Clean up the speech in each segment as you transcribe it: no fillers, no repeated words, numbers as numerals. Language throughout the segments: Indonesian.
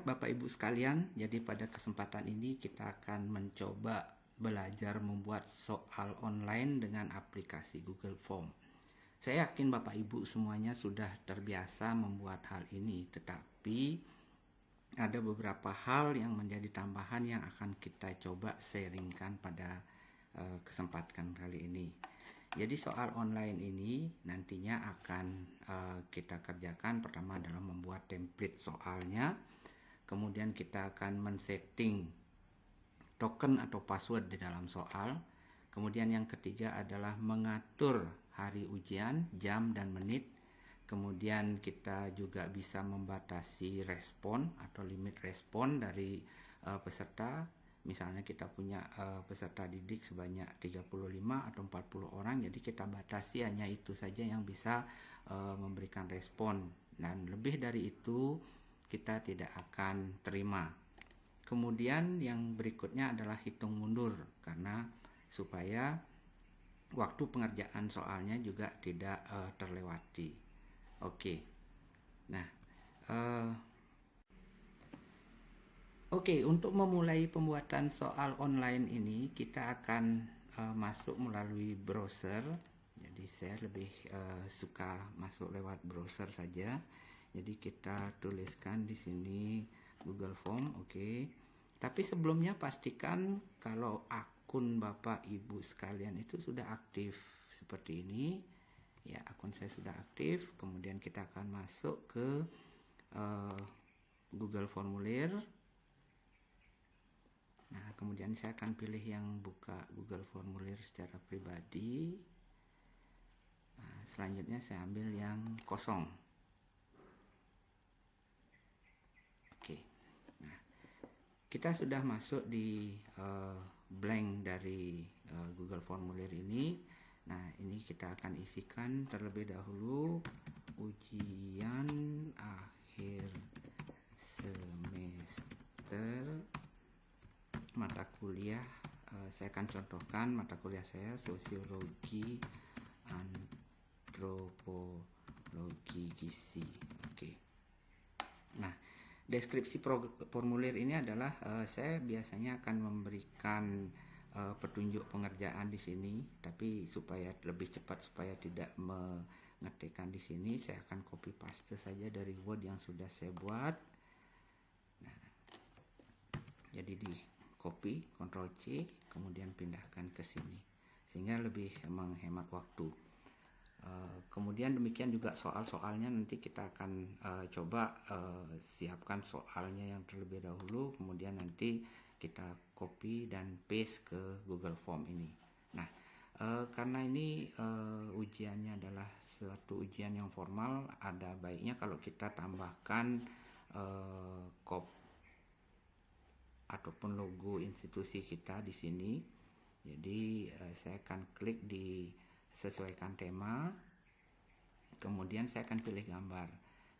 Bapak Ibu sekalian, jadi pada kesempatan ini kita akan mencoba belajar membuat soal online dengan aplikasi Google Form. Saya yakin Bapak Ibu semuanya sudah terbiasa membuat hal ini, tetapi ada beberapa hal yang menjadi tambahan yang akan kita coba sharingkan pada kesempatan kali ini. Jadi soal online ini nantinya akan kita kerjakan. Pertama adalah membuat template soalnya. Kemudian kita akan men-setting token atau password di dalam soal. Kemudian yang ketiga adalah mengatur hari ujian, jam dan menit. Kemudian kita juga bisa membatasi respon atau limit respon dari peserta. Misalnya kita punya peserta didik sebanyak 35 atau 40 orang, jadi kita batasi hanya itu saja yang bisa memberikan respon, dan lebih dari itu kita tidak akan terima. Kemudian yang berikutnya adalah hitung mundur, karena supaya waktu pengerjaan soalnya juga tidak terlewati. Oke. Nah, untuk memulai pembuatan soal online ini kita akan masuk melalui browser. Jadi saya lebih suka masuk lewat browser saja. Jadi kita tuliskan di sini Google Form, oke. Tapi sebelumnya pastikan kalau akun Bapak Ibu sekalian itu sudah aktif seperti ini. Ya, akun saya sudah aktif. Kemudian kita akan masuk ke Google Formulir. Nah, kemudian saya akan pilih yang buka Google Formulir secara pribadi. Nah, selanjutnya saya ambil yang kosong. Oke. Nah, kita sudah masuk di blank dari Google Formulir ini. Nah, ini kita akan isikan terlebih dahulu ujian akhir semester mata kuliah. Saya akan contohkan mata kuliah saya sosiologi, antropologi gizi. Oke. Nah, deskripsi formulir ini adalah saya biasanya akan memberikan petunjuk pengerjaan di sini, tapi supaya lebih cepat, supaya tidak mengetikkan di sini, saya akan copy paste saja dari Word yang sudah saya buat. Nah, jadi di copy, Ctrl C, kemudian pindahkan ke sini, sehingga lebih menghemat waktu. Kemudian demikian juga soal-soalnya, nanti kita akan coba siapkan soalnya yang terlebih dahulu, kemudian nanti kita copy dan paste ke Google Form ini. Nah, karena ini ujiannya adalah suatu ujian yang formal, ada baiknya kalau kita tambahkan ataupun logo institusi kita di sini. Jadi saya akan klik di sesuaikan tema, kemudian saya akan pilih gambar.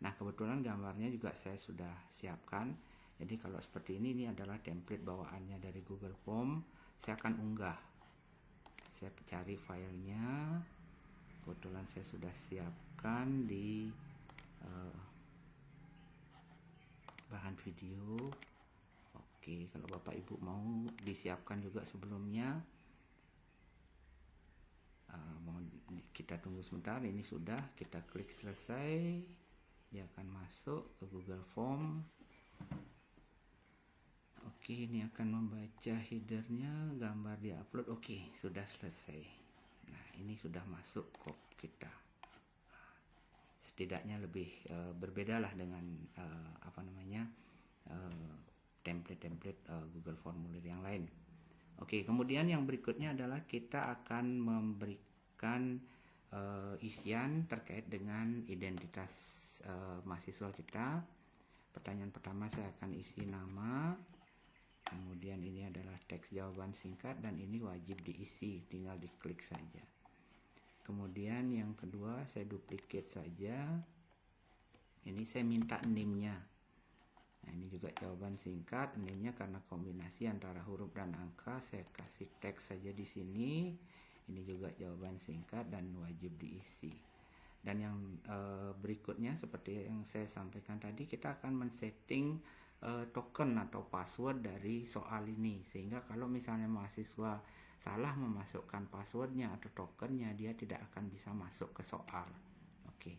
Nah, kebetulan gambarnya juga saya sudah siapkan. Jadi kalau seperti ini adalah template bawaannya dari Google Form. Saya akan unggah. Saya cari filenya. Kebetulan saya sudah siapkan di bahan video. Oke, kalau Bapak Ibu mau disiapkan juga sebelumnya, mau kita tunggu sebentar. Ini sudah, kita klik selesai, dia akan masuk ke Google Form. Oke, ini akan membaca headernya, gambar diupload. Oke, sudah selesai. Nah, ini sudah masuk kop kita. Setidaknya lebih berbedalah dengan template Google Formulir yang lain. Oke, kemudian yang berikutnya adalah kita akan memberikan isian terkait dengan identitas mahasiswa kita. Pertanyaan pertama saya akan isi nama, kemudian ini adalah teks jawaban singkat, dan ini wajib diisi, tinggal diklik saja. Kemudian yang kedua saya duplicate saja, ini saya minta name-nya. Nah, ini juga jawaban singkat, name-nya karena kombinasi antara huruf dan angka, saya kasih teks saja di sini. Ini juga jawaban singkat dan wajib diisi. Dan yang berikutnya seperti yang saya sampaikan tadi, kita akan men-setting token atau password dari soal ini, sehingga kalau misalnya mahasiswa salah memasukkan passwordnya atau tokennya, dia tidak akan bisa masuk ke soal. Oke,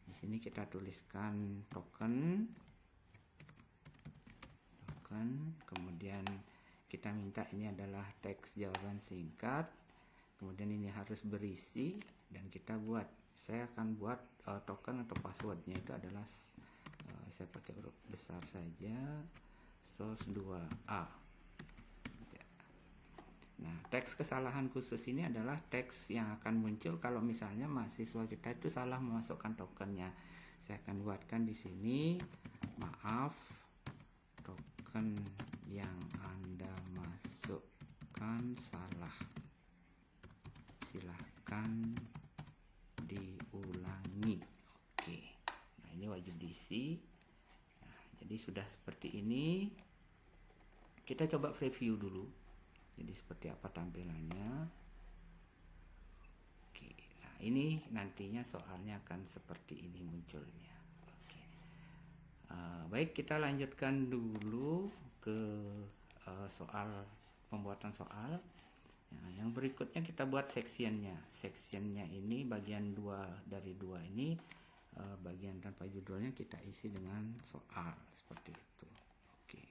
di sini kita tuliskan token, kemudian kita minta ini adalah teks jawaban singkat, kemudian ini harus berisi, dan kita buat, saya akan buat token atau passwordnya itu adalah saya pakai huruf besar saja, SOS 2A. Nah, teks kesalahan khusus ini adalah teks yang akan muncul kalau misalnya mahasiswa kita itu salah memasukkan tokennya. Saya akan buatkan di sini, maaf, token yang Anda masukkan salah, silahkan diulangi. Oke, nah ini wajib diisi. Nah, jadi sudah seperti ini. Kita coba preview dulu, jadi seperti apa tampilannya. Oke, nah ini nantinya soalnya akan seperti ini munculnya. Baik, kita lanjutkan dulu ke soal, pembuatan soal. Nah, yang berikutnya kita buat sectionnya. Sectionnya ini bagian 2 dari 2 ini, bagian tanpa judulnya kita isi dengan soal seperti itu. Oke,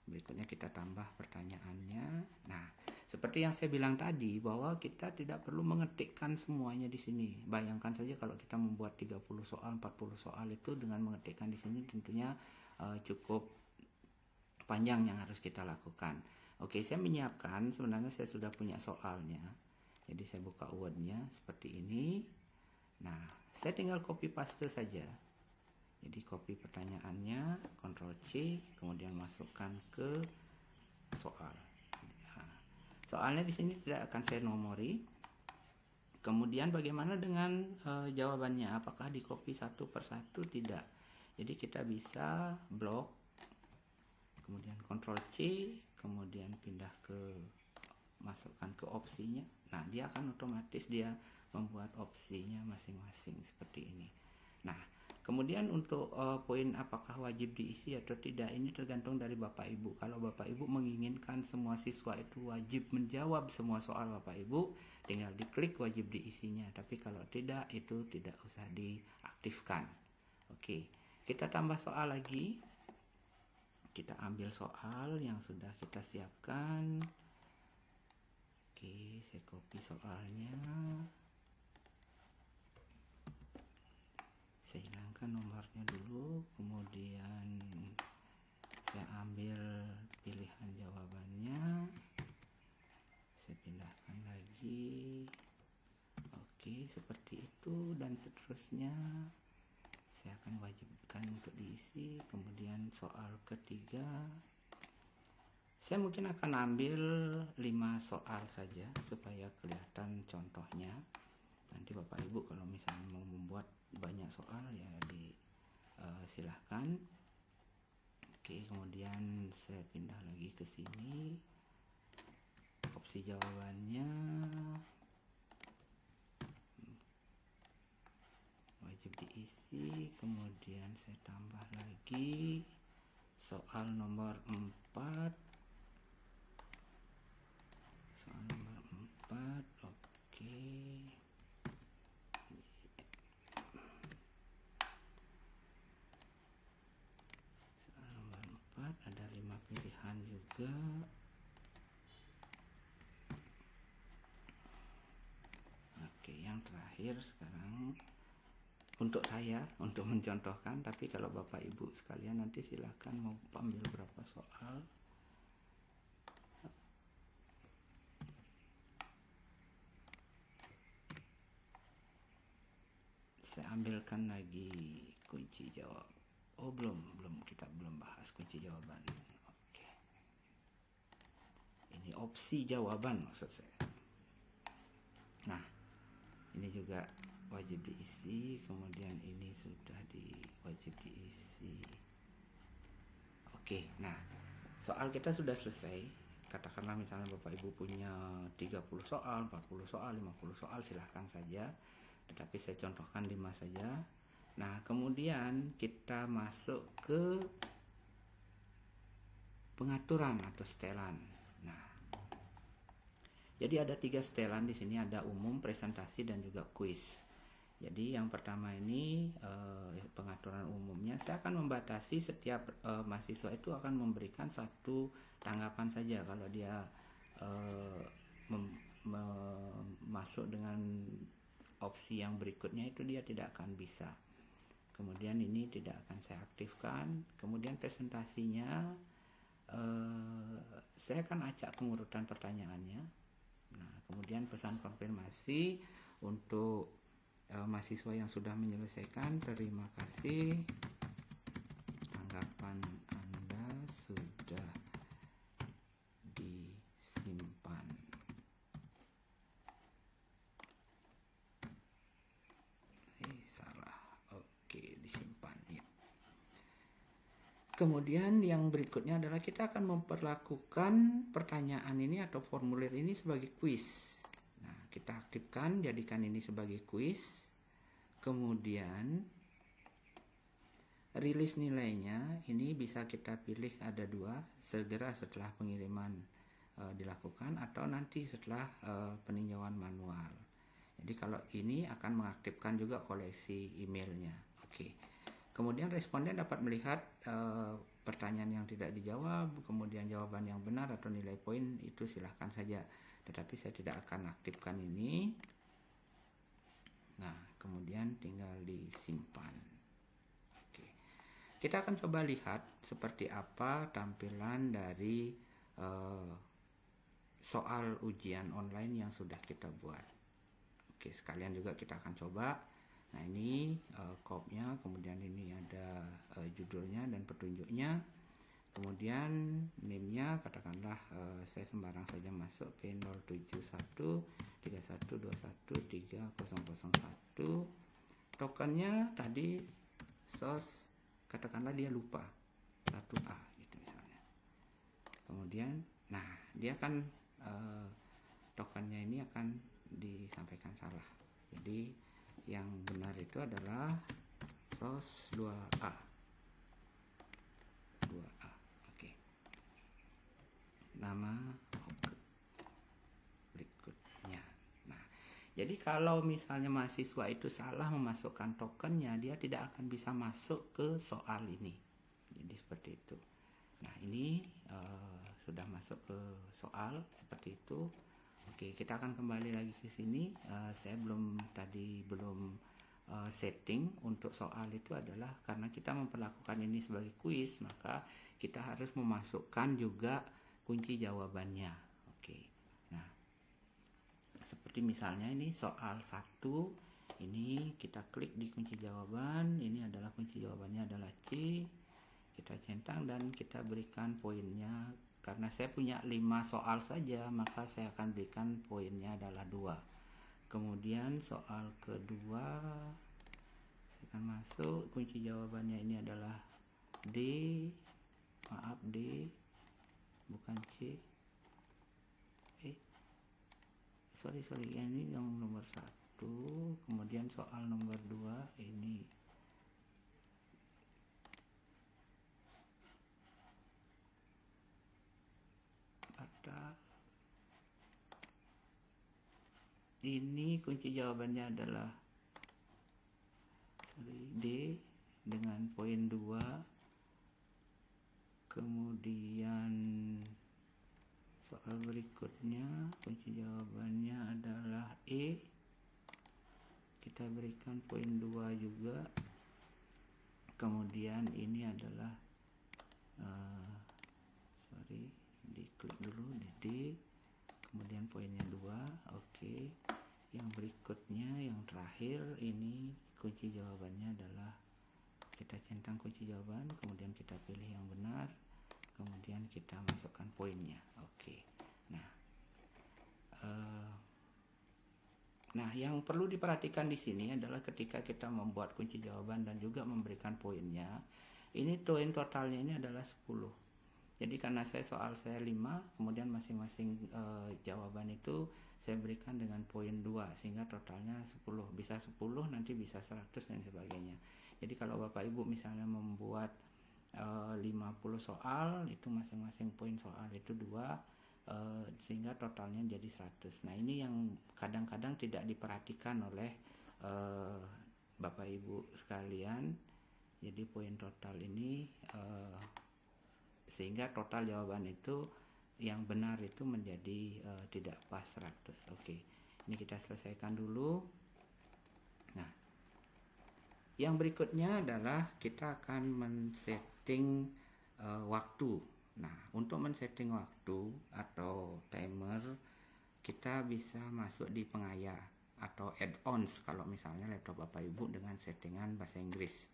berikutnya kita tambah pertanyaannya. Nah, seperti yang saya bilang tadi, bahwa kita tidak perlu mengetikkan semuanya di sini. Bayangkan saja kalau kita membuat 30 soal, 40 soal itu dengan mengetikkan di sini tentunya cukup panjang yang harus kita lakukan. Oke, saya menyiapkan, sebenarnya saya sudah punya soalnya. Jadi saya buka Word-nya seperti ini. Nah, saya tinggal copy paste saja. Jadi copy pertanyaannya, Ctrl C, kemudian masukkan ke soal. Soalnya di sini tidak akan saya nomori. Kemudian bagaimana dengan jawabannya? Apakah di copy satu persatu? Tidak. Jadi kita bisa blok, kemudian Ctrl C, kemudian pindah ke, masukkan ke opsinya. Nah, dia akan otomatis dia membuat opsinya masing-masing seperti ini. Nah, kemudian untuk poin apakah wajib diisi atau tidak, ini tergantung dari Bapak Ibu. Kalau Bapak Ibu menginginkan semua siswa itu wajib menjawab semua soal Bapak Ibu, tinggal diklik wajib diisinya. Tapi kalau tidak, itu tidak usah diaktifkan. Oke, kita tambah soal lagi. Kita ambil soal yang sudah kita siapkan. Oke, saya copy soalnya. Saya hilangkan nomornya dulu, kemudian saya ambil pilihan jawabannya, saya pindahkan lagi. Oke, seperti itu, dan seterusnya saya akan wajibkan untuk diisi. Kemudian soal ketiga, saya mungkin akan ambil 5 soal saja supaya kelihatan contohnya. Nanti Bapak Ibu kalau misalnya mau membuat banyak soal ya silahkan. Oke, kemudian saya pindah lagi ke sini, opsi jawabannya wajib diisi. Kemudian saya tambah lagi soal nomor 4. Soal nomor 4. Oke, ada 5 pilihan juga. Oke, yang terakhir sekarang untuk saya untuk mencontohkan, tapi kalau Bapak Ibu sekalian nanti silahkan mau ambil berapa soal. Saya ambilkan lagi kunci jawab. Oh, kita belum bahas kunci jawaban. Oke. Ini opsi jawaban maksud saya. Nah, ini juga wajib diisi, kemudian ini sudah wajib diisi. Oke, nah soal kita sudah selesai. Katakanlah misalnya Bapak Ibu punya 30 soal, 40 soal, 50 soal, silahkan saja. Tetapi saya contohkan 5 saja. Nah, kemudian kita masuk ke pengaturan atau setelan. Nah, jadi ada 3 setelan di sini, ada umum, presentasi, dan juga kuis. Jadi yang pertama ini pengaturan umumnya, saya akan membatasi setiap mahasiswa itu akan memberikan satu tanggapan saja. Kalau dia masuk dengan opsi yang berikutnya itu dia tidak akan bisa. Kemudian ini tidak akan saya aktifkan. Kemudian presentasinya saya akan acak pengurutan pertanyaannya. Nah, kemudian pesan konfirmasi untuk mahasiswa yang sudah menyelesaikan, terima kasih, tanggapan Anda sudah disimpan. Salah. Oke, disimpan ya. Kemudian yang berikutnya adalah kita akan memperlakukan pertanyaan ini atau formulir ini sebagai kuis. Nah, kita aktifkan, jadikan ini sebagai kuis. Kemudian rilis nilainya ini bisa kita pilih ada 2, segera setelah pengiriman dilakukan atau nanti setelah peninjauan manual. Jadi kalau ini akan mengaktifkan juga koleksi emailnya. Oke. Kemudian responden dapat melihat pertanyaan yang tidak dijawab, kemudian jawaban yang benar atau nilai poin, itu silahkan saja. Tetapi saya tidak akan aktifkan ini. Nah, kemudian tinggal disimpan. Oke. Kita akan coba lihat seperti apa tampilan dari soal ujian online yang sudah kita buat. Oke, sekalian juga kita akan coba. Nah, ini kopnya, kemudian ini ada judulnya dan petunjuknya. Kemudian name-nya katakanlah saya sembarang saja masuk P071 3121 3001. Tokennya tadi sos, katakanlah dia lupa 1A gitu misalnya. Kemudian nah, dia kan tokennya ini akan disampaikan salah. Jadi yang benar itu adalah sos 2A. 2A. Oke. Nama berikutnya. Nah, jadi kalau misalnya mahasiswa itu salah memasukkan tokennya, dia tidak akan bisa masuk ke soal ini. Jadi seperti itu. Nah, ini sudah masuk ke soal seperti itu. Oke, kita akan kembali lagi ke sini. Saya belum setting untuk soal itu adalah karena kita memperlakukan ini sebagai kuis, maka kita harus memasukkan juga kunci jawabannya. Oke. Nah, seperti misalnya ini soal 1, ini kita klik di kunci jawaban, ini adalah kunci jawabannya adalah C. Kita centang dan kita berikan poinnya. Karena saya punya 5 soal saja, maka saya akan berikan poinnya adalah 2. Kemudian soal kedua, saya akan masuk, kunci jawabannya ini adalah D, maaf D, bukan C. Sorry, ini yang nomor 1. Kemudian soal nomor 2 ini ini kunci jawabannya adalah D dengan poin 2. Kemudian soal berikutnya kunci jawabannya adalah E, kita berikan poin 2 juga. Kemudian ini adalah diklik dulu di D, kemudian poinnya 2. Oke. Yang berikutnya, yang terakhir, ini kunci jawabannya adalah kita centang kunci jawaban, kemudian kita pilih yang benar, kemudian kita masukkan poinnya. Oke. Nah, yang perlu diperhatikan di sini adalah ketika kita membuat kunci jawaban dan juga memberikan poinnya, ini poin totalnya ini adalah 10. Jadi karena soal saya 5, kemudian masing-masing jawaban itu saya berikan dengan poin 2, sehingga totalnya 10. Bisa 10, nanti bisa 100 dan sebagainya. Jadi kalau Bapak Ibu misalnya membuat 50 soal, itu masing-masing poin soal itu 2, sehingga totalnya jadi 100. Nah, ini yang kadang-kadang tidak diperhatikan oleh Bapak Ibu sekalian. Jadi poin total ini sehingga total jawaban itu yang benar itu menjadi tidak pas 100. Oke. Ini kita selesaikan dulu. Nah, yang berikutnya adalah kita akan men-setting waktu. Nah, untuk men-setting waktu atau timer, kita bisa masuk di pengaya atau add-ons kalau misalnya laptop Bapak Ibu dengan settingan bahasa Inggris.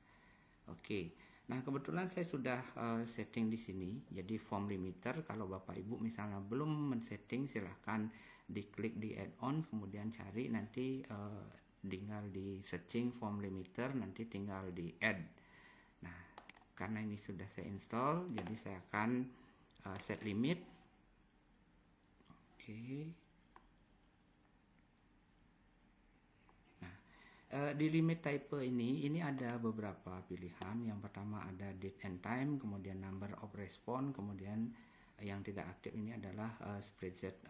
Oke. Nah, kebetulan saya sudah setting di sini. Jadi form limiter, kalau Bapak Ibu misalnya belum men-setting, silahkan diklik di add-on, kemudian cari, nanti tinggal di searching form limiter, nanti tinggal di add. Nah, karena ini sudah saya install, jadi saya akan set limit. Oke. Di limit type ini ada beberapa pilihan. Yang pertama ada date and time, kemudian number of response, kemudian yang tidak aktif ini adalah spreadsheet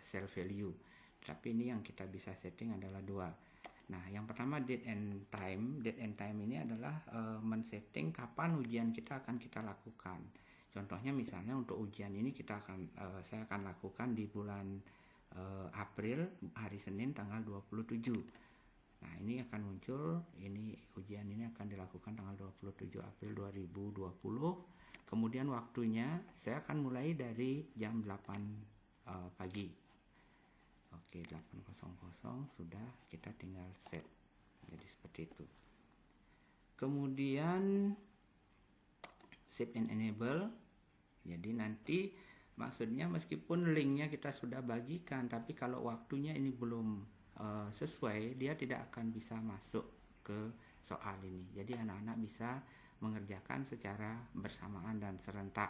cell value. Tapi ini yang kita bisa setting adalah 2. Nah, yang pertama date and time. Date and time ini adalah men-setting kapan ujian kita akan kita lakukan. Contohnya misalnya untuk ujian ini saya akan lakukan di bulan April, hari Senin tanggal 27. Nah, ini akan muncul, ini ujian ini akan dilakukan tanggal 27 April 2020. Kemudian waktunya saya akan mulai dari jam 8 pagi. Oke, 8.00 sudah, kita tinggal set. Jadi seperti itu. Kemudian save and enable. Jadi nanti maksudnya meskipun linknya kita sudah bagikan, tapi kalau waktunya ini belum sesuai, dia tidak akan bisa masuk ke soal ini. Jadi anak-anak bisa mengerjakan secara bersamaan dan serentak.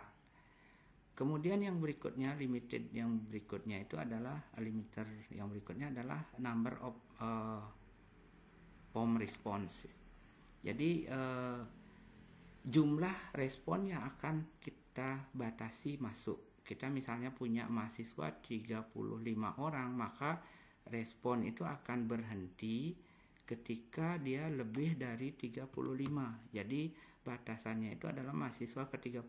Kemudian yang berikutnya, limited yang berikutnya itu adalah limiter yang berikutnya adalah number of form response. Jadi jumlah respon yang akan kita batasi masuk. Kita misalnya punya mahasiswa 35 orang, maka respon itu akan berhenti ketika dia lebih dari 35. Jadi batasannya itu adalah mahasiswa ke 35.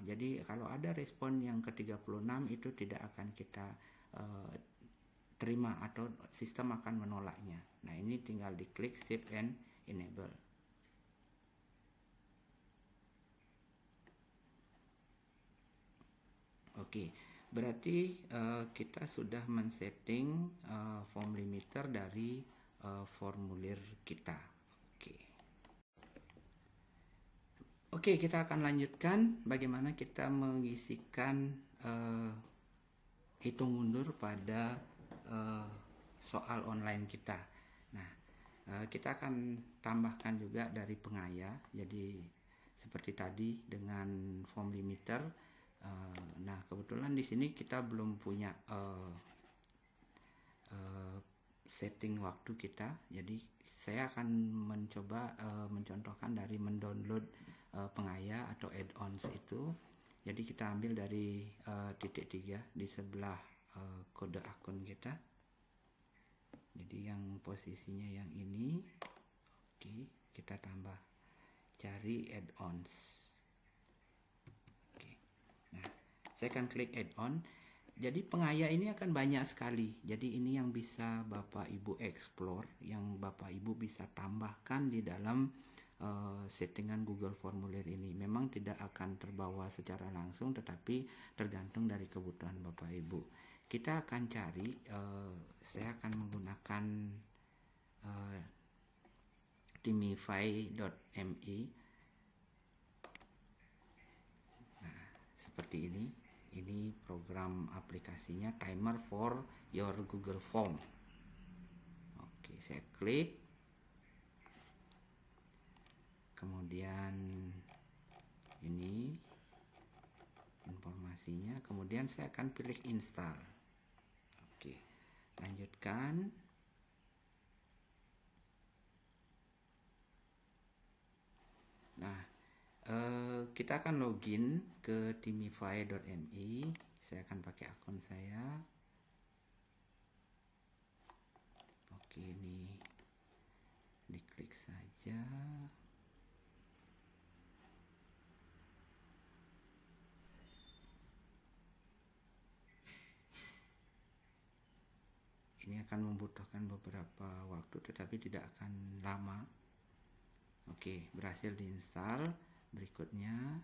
Jadi kalau ada respon yang ke 36 itu tidak akan kita terima atau sistem akan menolaknya. Nah, ini tinggal diklik save and enable. Oke. Berarti kita sudah men-setting form limiter dari formulir kita. Oke, kita akan lanjutkan bagaimana kita mengisikan hitung mundur pada soal online kita. Nah, kita akan tambahkan juga dari pengaya. Jadi seperti tadi dengan form limiter. Nah, kebetulan di sini kita belum punya setting waktu kita. Jadi saya akan mencoba mencontohkan dari mendownload pengaya atau add-ons itu. Jadi kita ambil dari titik 3 di sebelah kode akun kita. Jadi yang posisinya yang ini. Oke, kita tambah cari add-ons. Saya akan klik add-on. Jadi pengaya ini akan banyak sekali. Jadi ini yang bisa Bapak Ibu explore, yang Bapak Ibu bisa tambahkan di dalam settingan Google Formulir ini. Memang tidak akan terbawa secara langsung, tetapi tergantung dari kebutuhan Bapak Ibu. Kita akan cari, saya akan menggunakan timify.me. Nah, seperti ini. Ini program aplikasinya, timer for your Google Form. Oke, saya klik. Kemudian ini informasinya. Kemudian saya akan pilih install. Oke, lanjutkan. Nah, Kita akan login ke timify.me. Saya akan pakai akun saya. Oke, ini diklik saja. Ini akan membutuhkan beberapa waktu, tetapi tidak akan lama. Oke, berhasil diinstal. Berikutnya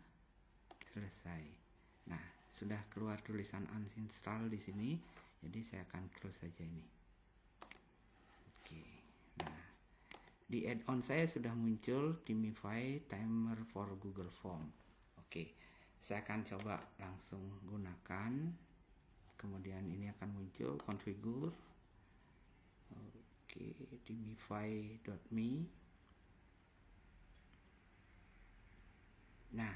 selesai. Nah, sudah keluar tulisan uninstall di sini. Jadi saya akan close saja ini. Oke. Nah, di add-on saya sudah muncul Timify Timer for Google Form. Oke. Saya akan coba langsung gunakan. Kemudian ini akan muncul configure. Oke, timify.me. Nah,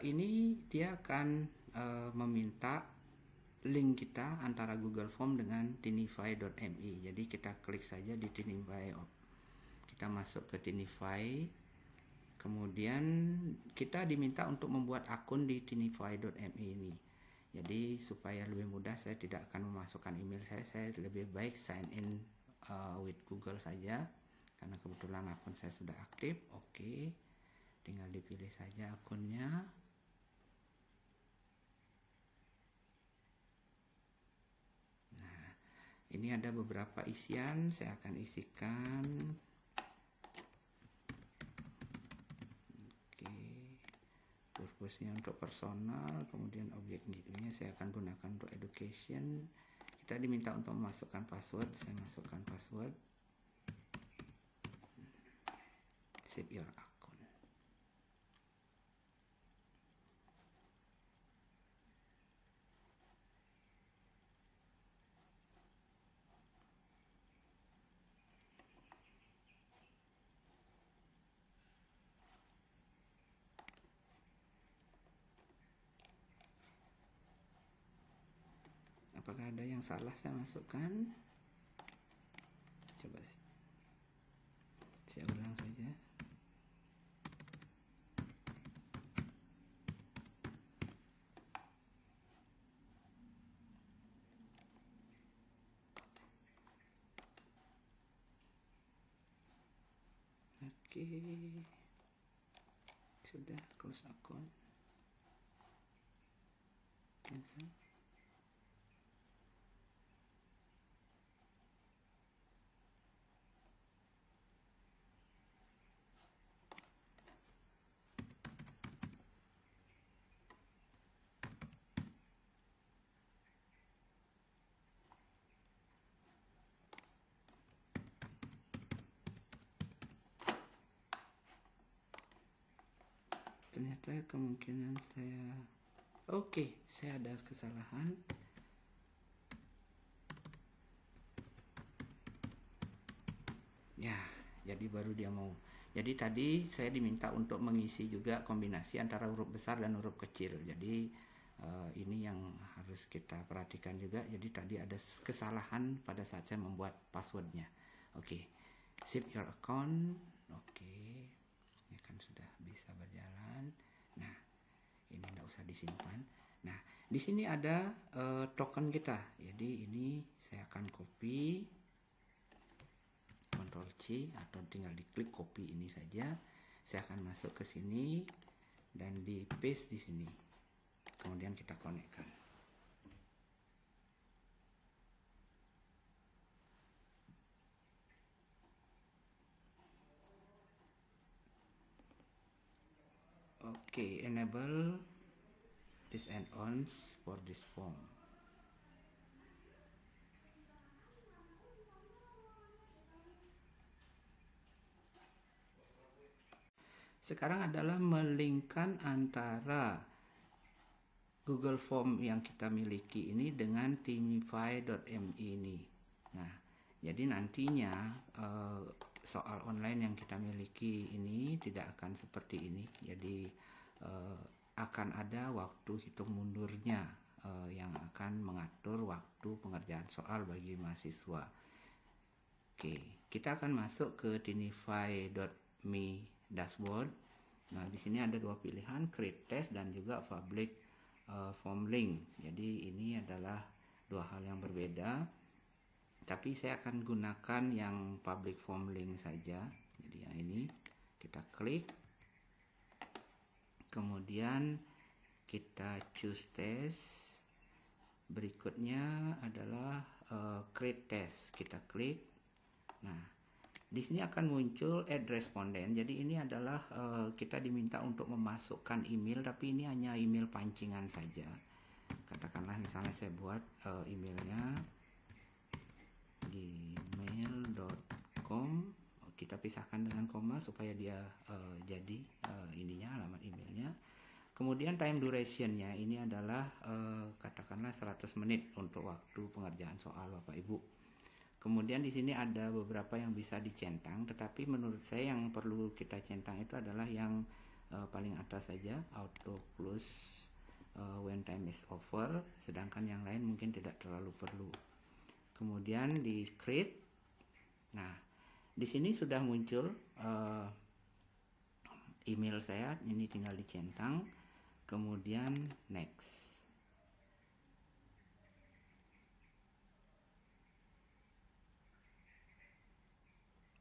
ini dia akan meminta link kita antara Google Form dengan tinify.me. Jadi kita klik saja di Tinify. Kita masuk ke Tinify. Kemudian kita diminta untuk membuat akun di tinify.me ini. Jadi supaya lebih mudah, saya tidak akan memasukkan email saya lebih baik sign in with Google saja. Karena kebetulan akun saya sudah aktif. Oke. Tinggal dipilih saja akunnya. Nah, ini ada beberapa isian, saya akan isikan. Oke, purpose-nya untuk personal, kemudian objeknya saya akan gunakan untuk education. Kita diminta untuk memasukkan password, saya masukkan password. Save your account. Apakah ada yang salah saya masukkan? Coba saya ulang saja. Oke, sudah close akun, cancel. Ternyata kemungkinan saya saya ada kesalahan. Ya, jadi baru dia mau. Jadi tadi saya diminta untuk mengisi juga kombinasi antara huruf besar dan huruf kecil. Jadi ini yang harus kita perhatikan juga. Jadi tadi ada kesalahan pada saat saya membuat passwordnya. Oke, save your account. Oke, ini kan sudah bisa berjalan. Nah, ini nggak usah disimpan. Nah, di sini ada token kita. Jadi ini saya akan copy, Ctrl C, atau tinggal diklik copy ini saja. Saya akan masuk ke sini dan di paste di sini. Kemudian kita konekkan. Oke, enable this add-ons for this form. Sekarang adalah melingkan antara Google Form yang kita miliki ini dengan timify.me ini. Nah, jadi nantinya soal online yang kita miliki ini tidak akan seperti ini. Jadi akan ada waktu hitung mundurnya yang akan mengatur waktu pengerjaan soal bagi mahasiswa. Oke, kita akan masuk ke timify.me dashboard. Nah, di sini ada dua pilihan, create test dan juga public form link. Jadi ini adalah dua hal yang berbeda. Tapi saya akan gunakan yang public form link saja. Jadi yang ini kita klik. Kemudian kita choose test. Berikutnya adalah create test. Kita klik. Nah, di sini akan muncul add responden. Jadi ini adalah kita diminta untuk memasukkan email, tapi ini hanya email pancingan saja. Katakanlah misalnya saya buat emailnya gmail.com. Kita pisahkan dengan koma supaya dia jadi ininya alamat emailnya. Kemudian time durationnya ini adalah katakanlah 100 menit untuk waktu pengerjaan soal Bapak Ibu. Kemudian di sini ada beberapa yang bisa dicentang, tetapi menurut saya yang perlu kita centang itu adalah yang paling atas saja, auto close when time is over, sedangkan yang lain mungkin tidak terlalu perlu. Kemudian di create. Nah, di sini sudah muncul email saya, ini tinggal dicentang. Kemudian next.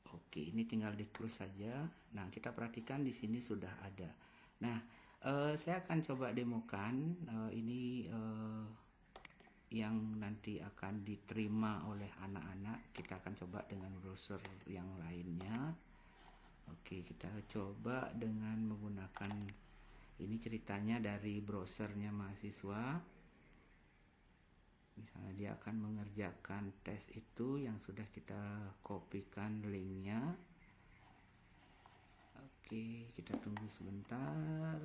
Oke, ini tinggal di close saja. Nah, kita perhatikan di sini sudah ada. Nah, saya akan coba demokan ini yang nanti akan diterima oleh anak-anak. Kita akan coba dengan browser yang lainnya. Oke, kita coba dengan menggunakan ini, ceritanya dari browsernya mahasiswa. Misalnya dia akan mengerjakan tes itu yang sudah kita kopikan linknya. Oke, kita tunggu sebentar.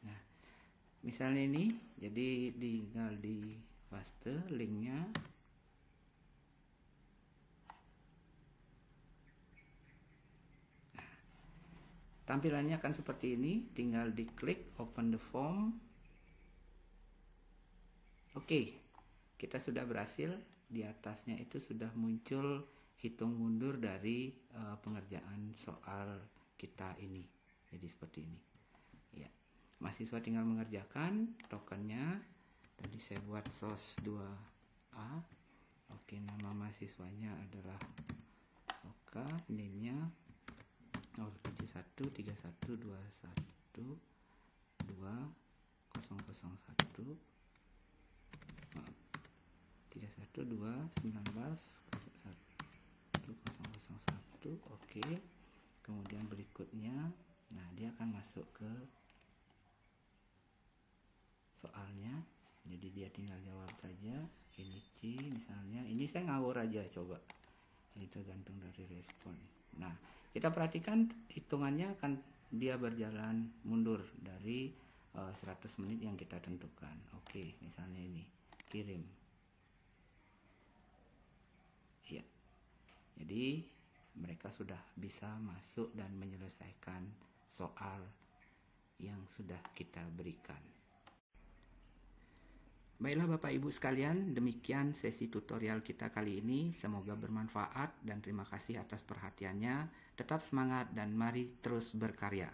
Nah, misalnya ini, jadi tinggal di paste linknya. Nah, tampilannya akan seperti ini, tinggal diklik open the form. Oke, kita sudah berhasil. Di atasnya itu sudah muncul hitung mundur dari pengerjaan soal kita ini. Jadi seperti ini. Ya, mahasiswa tinggal mengerjakan tokennya. Tadi saya buat SOS 2A. Oke, nama mahasiswanya adalah Oka, name-nya 07131212001 3121901. Oke, kemudian berikutnya, nah dia akan masuk ke soalnya. Jadi dia tinggal jawab saja. Ini C misalnya, ini saya ngawur aja coba. Ini tergantung dari respon. Nah, kita perhatikan hitungannya akan dia berjalan mundur dari 100 menit yang kita tentukan. Oke, misalnya ini kirim. Ya. Jadi mereka sudah bisa masuk dan menyelesaikan soal yang sudah kita berikan. Baiklah Bapak Ibu sekalian, demikian sesi tutorial kita kali ini. Semoga bermanfaat dan terima kasih atas perhatiannya. Tetap semangat dan mari terus berkarya.